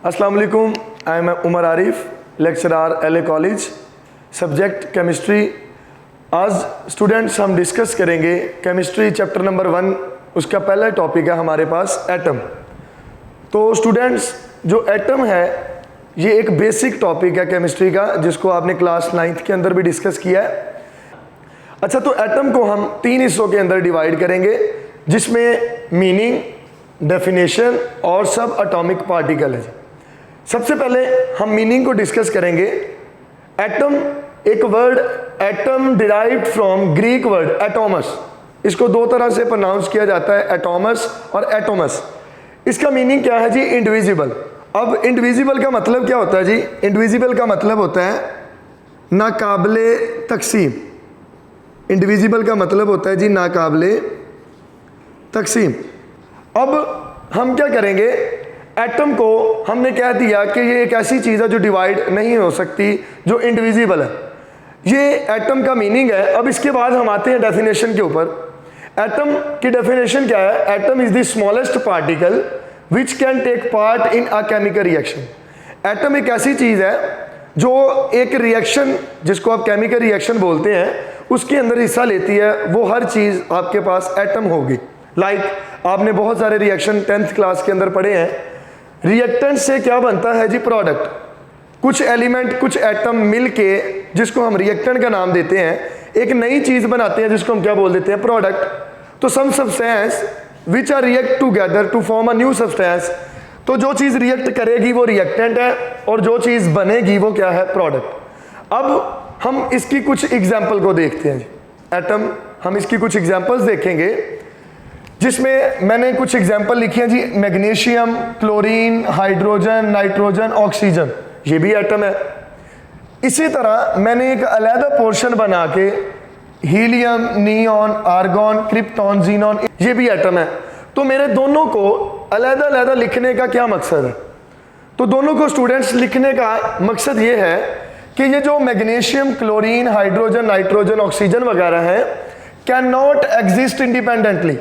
अस्सलाम वालेकुम, I am Umar Arif, lecturer LA college, subject chemistry. आज स्टूडेंट्स हम डिस्कस करेंगे केमिस्ट्री चैप्टर नंबर 1। उसका पहला टॉपिक है हमारे पास एटम। तो स्टूडेंट्स, जो एटम है ये एक बेसिक टॉपिक है केमिस्ट्री का, जिसको आपने क्लास 9th के अंदर भी डिस्कस किया है। अच्छा, तो एटम को हम 3 हिस्सों के अंदर डिवाइड करेंगे, जिसमें मीनिंग, डेफिनेशन और सब एटॉमिक पार्टिकल है। सबसे पहले हम मीनिंग को डिस्कस करेंगे। एटम, एक word atom derived from Greek word atomos. इसको 2 तरह से प्रोनाउंस किया जाता है, एटोमस और एटोमस। इसका मीनिंग क्या है जी? इंडिविजिबल। अब इंडिविजिबल का मतलब क्या होता है जी? इंडिविजिबल का मतलब होता है नाकाबिले तकसीम। इंडिविजिबल का मतलब होता है जी नाकाबिले तकसीम। अब हम क्या करेंगे, एटम को हमने कह दिया कि ये एक ऐसी चीज़ है जो डिवाइड नहीं हो सकती, जो इंडिविजिबल है। ये एटम का मीनिंग है। अब इसके बाद हम आते हैं डेफिनेशन के ऊपर। एटम की डेफिनेशन क्या है? Atom is the smallest particle which can take part in a chemical reaction. Atom एक ऐसी चीज़ है जो एक रिएक्शन, जिसको आप केमिकल रिएक्शन बोलते हैं, उसके अंदर हिस्सा लेती है। वो हर चीज़ आपके पास एटम होगी। आपने बहुत सारे रिएक्शन 10th क्लास के अंदर पढ़े हैं। रिएक्टेंट से क्या बनता है जी? प्रोडक्ट। कुछ एलिमेंट, कुछ एटम मिलके, जिसको हम रिएक्टेंट का नाम देते हैं, एक नई चीज़ बनाते हैं, जिसको हम क्या बोल देते हैं? प्रोडक्ट। तो some substance which are react together to form a new substance. तो जो चीज़ रिएक्ट करेगी वो रिएक्टेंट है, और जो चीज़ बनेगी वो क्या है? प्रोडक्ट। अब हम इसकी कुछ एग्जाम्पल को देखते हैं जी। एटम, हम इसकी कुछ एग्जाम्पल्स देखेंगे, जिसमें मैंने कुछ एग्जाम्पल लिखे हैं जी। Magnesium, chlorine, hydrogen, nitrogen, oxygen, ये भी एटम है। इसी तरह मैंने एक अलग पोर्शन बना के helium, neon, argon, krypton, xenon, ये भी एटम है। तो मेरे दोनों को अलग अलग लिखने का क्या मकसद है? तो दोनों को स्टूडेंट्स लिखने का मकसद ये है कि ये जो magnesium, chlorine, hydrogen, nitrogen, oxygen वगैरह है, कैन नॉट एग्जिस्ट इंडिपेंडेंटली।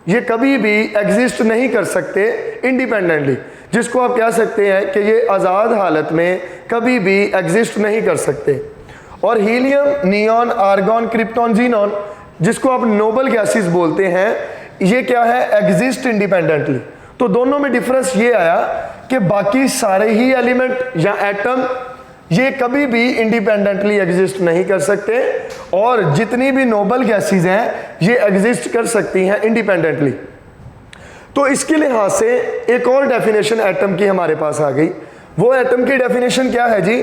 ये कभी भी एग्जिस्ट नहीं कर सकते इंडिपेंडेंटली, जिसको आप कह सकते हैं कि ये आज़ाद हालत में कभी भी एग्जिस्ट नहीं कर सकते। और helium, neon, argon, krypton, xenon, जिसको आप नोबल गैसेस बोलते हैं, ये क्या है? Exist independently. तो दोनों में डिफरेंस ये आया कि बाकी सारे ही एलिमेंट या एटम ये कभी भी इंडिपेंडेंटली एग्जिस्ट नहीं कर सकते, और जितनी भी नोबल गैसेस हैं ये एग्जिस्ट कर सकती हैं इंडिपेंडेंटली। तो इसके लिहाज से एक और डेफिनेशन एटम की हमारे पास आ गई। वो एटम की डेफिनेशन क्या है जी?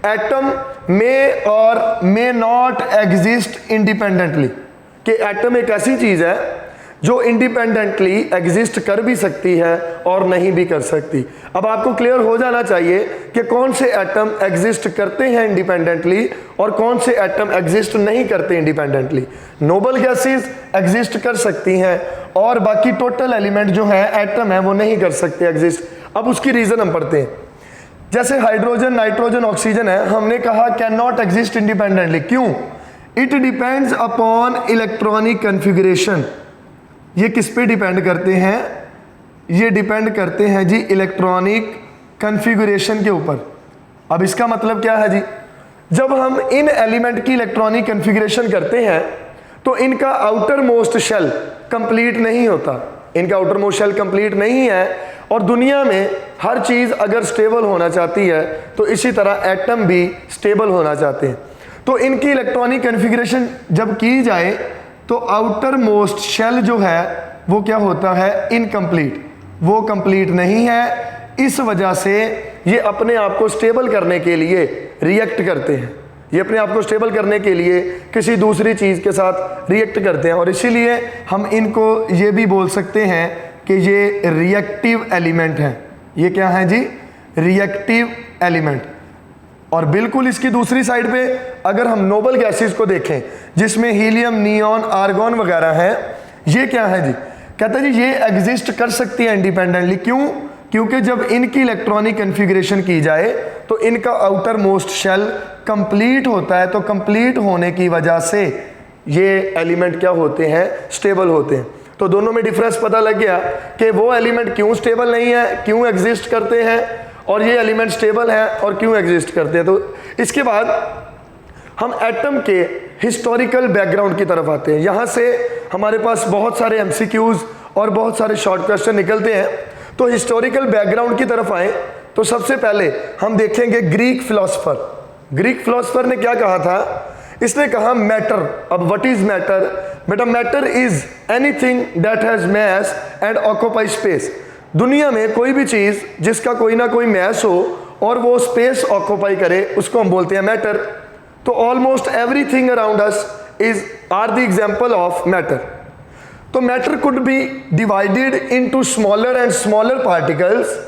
एटम मे और मे नॉट एग्जिस्ट इंडिपेंडेंटली। कि एटम एक ऐसी चीज़ है जो इंडिपेंडेंटली एग्जिस्ट कर भी सकती है और नहीं भी कर सकती। अब आपको क्लियर हो जाना चाहिए कि कौन से एटम एग्जिस्ट करते हैं इंडिपेंडेंटली और कौन से एटम एग्जिस्ट नहीं करते इंडिपेंडेंटली। नोबल गैसेस एग्जिस्ट कर सकती हैं, और बाकी टोटल एलिमेंट जो है एटम है वो नहीं कर सकते एग्जिस्ट। अब उसकी रीज़न हम पढ़ते हैं। जैसे हाइड्रोजन, नाइट्रोजन, ऑक्सीजन है, हमने कहा कैन नॉट एग्जिस्ट इंडिपेंडेंटली। क्यों? It depends upon electronic configuration. ये किस पे डिपेंड करते हैं? ये डिपेंड करते हैं जी इलेक्ट्रॉनिक कन्फिगरेशन के ऊपर। अब इसका मतलब क्या है जी? जब हम इन एलिमेंट की इलेक्ट्रॉनिक कन्फिगरेशन करते हैं तो इनका आउटर मोस्ट शेल कंप्लीट नहीं होता। इनका आउटर मोस्ट शेल कंप्लीट नहीं है, और दुनिया में हर चीज़ अगर स्टेबल होना चाहती है तो इसी तरह एटम भी स्टेबल होना चाहते हैं। तो इनकी इलेक्ट्रॉनिक कन्फिगरेशन जब की जाए तो आउटर मोस्ट शेल जो है वो क्या होता है? इनकम्प्लीट, वो कंप्लीट नहीं है। इस वजह से ये अपने आप को स्टेबल करने के लिए रिएक्ट करते हैं। ये अपने आप को स्टेबल करने के लिए किसी दूसरी चीज़ के साथ रिएक्ट करते हैं, और इसीलिए हम इनको ये भी बोल सकते हैं कि ये रिएक्टिव एलिमेंट हैं। ये क्या है जी? Reactive element. और बिल्कुल इसकी दूसरी साइड पे अगर हम नोबल गैसेस को देखें, जिसमें हीलियम, नियॉन, आर्गॉन वगैरह हैं, ये क्या है जी? कहते हैं जी ये एग्जिस्ट कर सकती है इंडिपेंडेंटली। क्यों? क्योंकि जब इनकी इलेक्ट्रॉनिक कन्फिगरेशन की जाए तो इनका आउटर मोस्ट शेल कंप्लीट होता है। तो कंप्लीट होने की वजह से ये एलिमेंट क्या होते हैं? स्टेबल होते हैं। तो दोनों में डिफरेंस पता लग गया कि वो एलिमेंट क्यों स्टेबल नहीं है, क्यों एग्जिस्ट करते हैं, और ये एलिमेंट स्टेबल हैं और क्यों एग्जिस्ट करते हैं। तो इसके बाद हम एटम के हिस्टोरिकल बैकग्राउंड की तरफ आते हैं। यहाँ से हमारे पास बहुत सारे एमसीक्यूज और बहुत सारे शॉर्ट क्वेश्चन निकलते हैं। तो हिस्टोरिकल बैकग्राउंड की तरफ आए तो सबसे पहले हम देखेंगे ग्रीक फिलोसफर ने क्या कहा था। इसने कहा मैटर। अब व्हाट इज मैटर? बेटा matter is anything that has mass and occupy space. दुनिया में कोई भी चीज जिसका कोई ना कोई मैस हो और वो स्पेस ऑक्यूपाई करे उसको हम बोलते हैं मैटर। तो almost everything around us are the example of matter. तो matter could be divided into smaller and smaller particles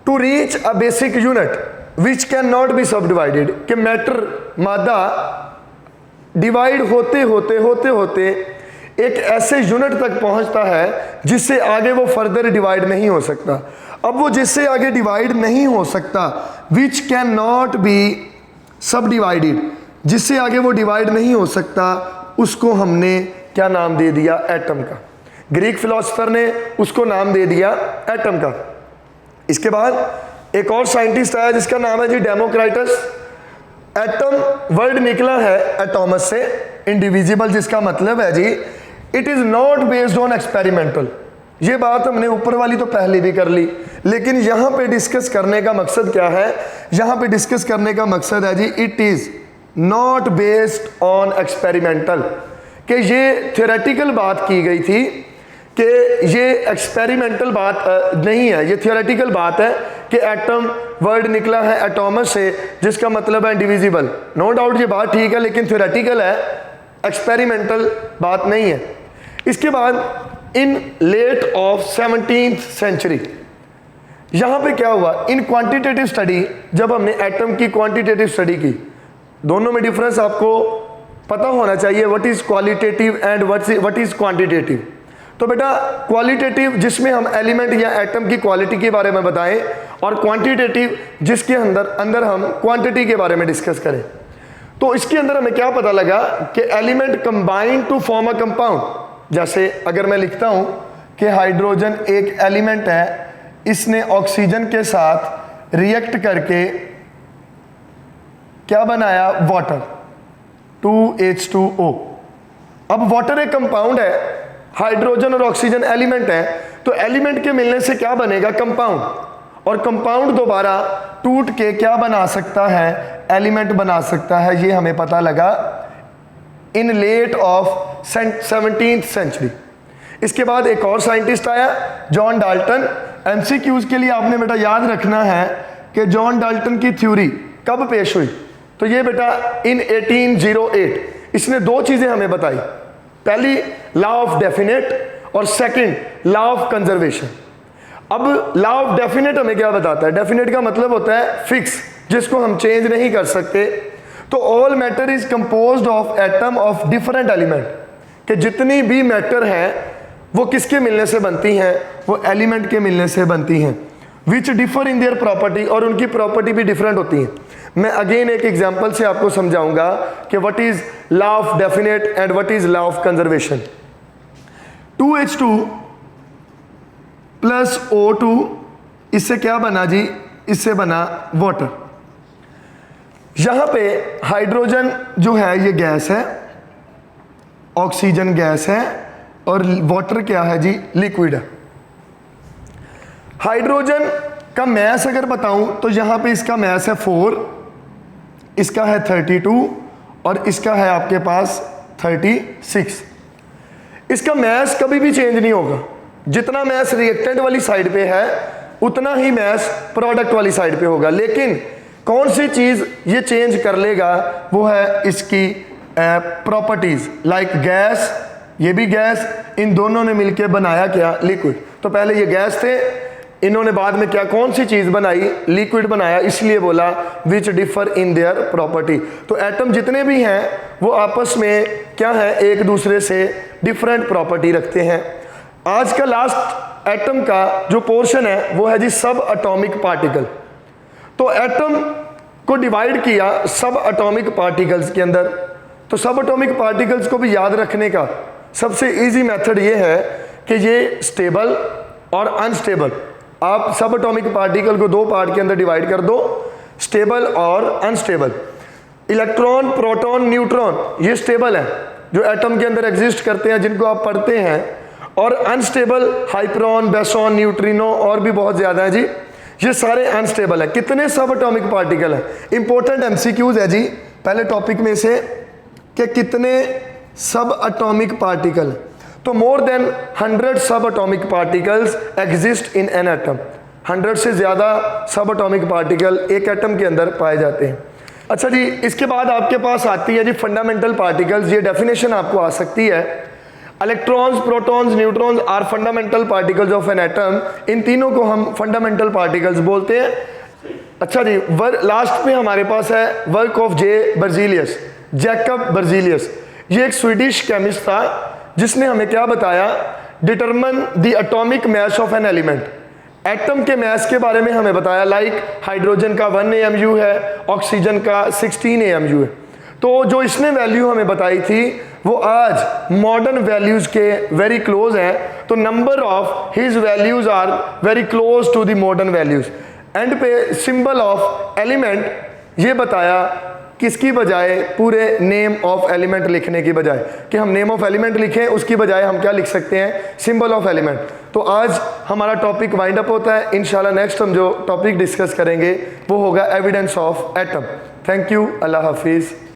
to reach a basic unit which can not be subdivided. कि matter मादा divide होते होते एक ऐसे unit तक पहुंचता है जिससे आगे वो फर्दर डिवाइड नहीं हो सकता। अब वो जिससे आगे डिवाइड नहीं हो सकता, विच कैन नॉट बी सब डिवाइडेड, जिससे आगे वो डिवाइड नहीं हो सकता, उसको हमने क्या नाम दे दिया? एटम का। ग्रीक फिलोसफर ने उसको नाम दे दिया एटम का। इसके बाद एक और साइंटिस्ट आया जिसका नाम है जी डेमोक्राइटस। एटम वर्ड निकला है एटॉमस से, इंडिविजिबल, जिसका मतलब है जी it is not based on experimental. ये बात हमने ऊपर वाली तो पहले भी कर ली, लेकिन यहां पे डिस्कस करने का मकसद क्या है? यहां पे डिस्कस करने का मकसद है जी it is not based on experimental. कि ये थियोरेटिकल बात की गई थी कि ये एक्सपेरिमेंटल बात नहीं है, ये थियोरेटिकल बात है कि एटम वर्ड निकला है एटॉमस से जिसका मतलब है इंडिविजिबल। नो डाउट ये बात ठीक है, लेकिन थियोरेटिकल है, एक्सपेरिमेंटल बात नहीं है। इसके बाद इन लेट ऑफ 17th सेंचुरी यहाँ पे क्या हुआ? इन क्वांटिटेटिव स्टडी, जब हमने एटम की क्वांटिटेटिव स्टडी की, दोनों में डिफरेंस आपको पता होना चाहिए। What is qualitative and what is quantitative. तो बेटा क्वालिटेटिव जिसमें हम एलिमेंट या एटम की क्वालिटी के बारे में बताएं, और क्वांटिटेटिव जिसके अंदर हम क्वांटिटी के बारे में डिस्कस करें। तो इसके अंदर हमें क्या पता लगा कि element combine to form a compound. जैसे अगर मैं लिखता हूं कि हाइड्रोजन एक एलिमेंट है, इसने ऑक्सीजन के साथ रिएक्ट करके क्या बनाया? Water, 2H2O। अब वाटर एक कंपाउंड है, हाइड्रोजन और ऑक्सीजन एलिमेंट है, तो एलिमेंट के मिलने से क्या बनेगा? कंपाउंड। और कंपाउंड दोबारा टूट के क्या बना सकता है? एलिमेंट बना सकता है। ये हमें पता लगा इन लेट ऑफ 17th सेंचुरी। इसके बाद एक और साइंटिस्ट आया, जॉन डाल्टन। एमसीक्यूज के लिए आपने बेटा याद रखना है कि जॉन डाल्टन की थ्योरी कब पेश हुई? तो ये बेटा इन 1808। इसने दो चीजें हमें बताई, पहली लॉ ऑफ डेफिनेट और सेकंड लॉ ऑफ कंजर्वेशन। अब लॉ ऑफ डेफिनेट हमें क्या बताता है? डेफिनेट का मतलब होता है फिक्स, जिसको हम चेंज नहीं कर सकते। तो all matter is composed of atom of different element. कि जितनी भी मैटर है वो किसके मिलने से बनती हैं? वो एलिमेंट के मिलने से बनती हैं। विच डिफर इन देयर प्रॉपर्टी, और उनकी प्रॉपर्टी भी डिफरेंट होती है। मैं अगेन एक एग्जांपल से आपको समझाऊंगा कि what is law of definite and what is law of conservation. 2H2 plus O2, इससे क्या बना जी? इससे बना वाटर। यहां पे हाइड्रोजन जो है ये गैस है, ऑक्सीजन गैस है, और वाटर क्या है जी? लिक्विड है। हाइड्रोजन का मैस अगर बताऊं तो यहां पे इसका मैस है 4, इसका है 32 और इसका है आपके पास 36। इसका मैस कभी भी चेंज नहीं होगा। जितना मैस रिएक्टेंट वाली साइड पे है उतना ही मैस प्रोडक्ट वाली साइड पे होगा। लेकिन कौन सी चीज ये चेंज कर लेगा? वो है इसकी प्रॉपर्टीज। लाइक गैस, ये भी गैस, इन दोनों ने मिलकर बनाया क्या? लिक्विड। तो पहले ये गैस थे, इन्होंने बाद में क्या, कौन सी चीज बनाई? लिक्विड बनाया। इसलिए बोला विच डिफर इन देयर प्रॉपर्टी। तो एटम जितने भी हैं वो आपस में क्या है? एक दूसरे से डिफरेंट प्रॉपर्टी रखते हैं। आज का लास्ट एटम का जो पोर्शन है वो है जी सब एटॉमिक पार्टिकल। तो एटम को डिवाइड किया सब एटॉमिक पार्टिकल्स के अंदर। तो सब एटॉमिक पार्टिकल्स को भी याद रखने का सबसे इजी मेथड ये है कि ये स्टेबल और अनस्टेबल आप सब एटॉमिक पार्टिकल को दो पार्ट के अंदर डिवाइड कर दो, स्टेबल और अनस्टेबल। इलेक्ट्रॉन, प्रोटॉन, न्यूट्रॉन ये स्टेबल हैं जो एटम के अंदर एग्जिस्ट करते हैं, जिनको आप पढ़ते हैं, और अनस्टेबल हाइप्रोन, बेसॉन, न्यूट्रिनो और भी बहुत ज़्यादा है जी, ये सारे अनस्टेबल है। कितने सब एटॉमिक पार्टिकल हैं? इंपॉर्टेंट एमसीक्यूज है जी पहले टॉपिक में से कि कितने सब एटॉमिक पार्टिकल। तो मोर देन 100 सब atomic particles exist in an atom. 100 से ज़्यादा सब एटॉमिक पार्टिकल एक एटम के अंदर पाए जाते हैं। अच्छा जी, इसके बाद आपके पास आती है जी फंडामेंटल पार्टिकल्स। ये डेफिनेशन आपको आ सकती है, electrons, protons, neutrons are fundamental particles of an atom. इन तीनों को हम फंडामेंटल पार्टिकल्स बोलते हैं। अच्छा जी, लास्ट में हमारे पास है work of Berzelius, Jacob Berzelius. ये एक स्वीडिश केमिस्ट था जिसने हमें क्या बताया, determine the atomic mass of an element. Atom के मास के बारे में हमें बताया, लाइक हाइड्रोजन का 1 AMU है, ऑक्सीजन का 16 AMU है। तो जो इसने वैल्यू हमें बताई थी वो आज मॉडर्न वैल्यूज के वेरी क्लोज है। तो number of his values are very close to the modern values. And पे सिंबल ऑफ एलिमेंट ये बताया, किसकी बजाय पूरे नेम ऑफ एलिमेंट लिखने की बजाय, कि हम नेम ऑफ एलिमेंट लिखें, उसकी बजाय हम क्या लिख सकते हैं, सिंबल ऑफ एलिमेंट। तो आज हमारा टॉपिक वाइंड अप होता है। इंशाल्लाह नेक्स्ट हम जो टॉपिक डिस्कस करेंगे वो होगा evidence of atom. Thank you, अल्लाह हाफिज़।